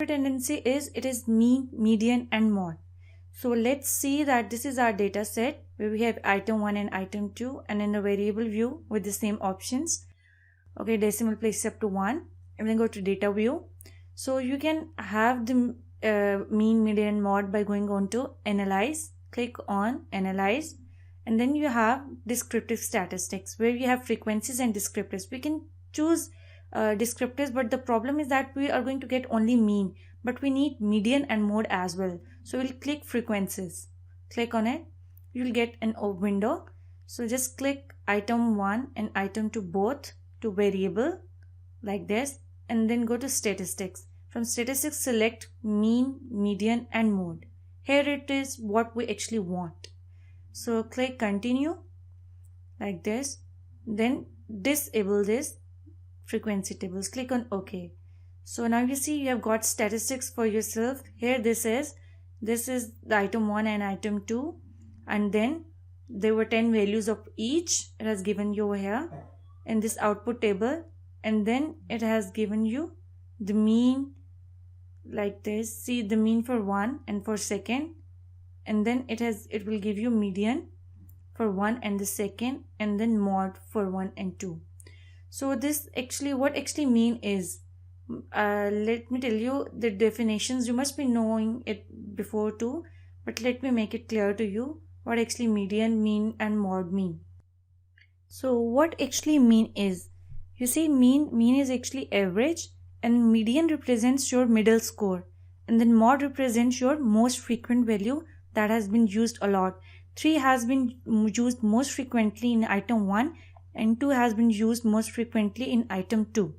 Tendency is it is mean, median and mod. So let's see that this is our data set where we have item 1 and item 2 and in the variable view with the same options. Okay, decimal place up to 1 and then go to data view. So you can have the mean, median and mod by going on to analyze, click on analyze, and then you have descriptive statistics where you have frequencies and descriptors. We can choose descriptors, but the problem is that we are going to get only mean, but we need median and mode as well. So we'll click frequencies, click on it, you'll get an window. So just click item 1 and item 2 both to variable like this, and then go to statistics. From statistics select mean, median and mode. Here it is what we actually want. So click continue like this, then disable this frequency tables, click on OK. So now you see you have got statistics for yourself. Here this is the item 1 and item 2, and then there were 10 values of each. It has given you over here in this output table, and then it has given you the mean like this. See the mean for 1 and for second, and then it will give you median for 1 and the second, and then mod for 1 and 2. So this actually, what actually mean is, let me tell you the definitions. You must be knowing it before too, but let me make it clear to you what actually median, mean and mod mean. So what actually mean is, you see mean is actually average, and median represents your middle score, and then mod represents your most frequent value that has been used a lot. 3 has been used most frequently in item 1 and 2 has been used most frequently in item 2.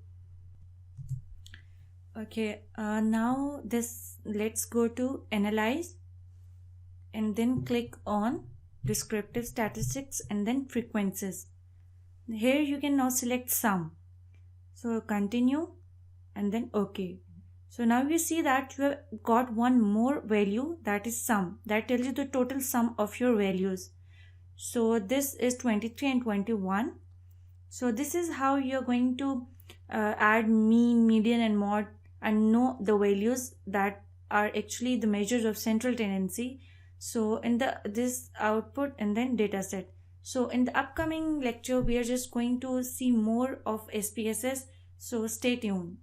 Okay, now let's go to analyze and then click on descriptive statistics and then frequencies. Here you can now select sum. So continue and then OK. So now you see that you have got one more value, that is sum, that tells you the total sum of your values. So this is 23 and 21. So this is how you're going to add mean, median and mod and know the values that are actually the measures of central tendency. So in this output and then data set. So in the upcoming lecture we are just going to see more of SPSS. So stay tuned.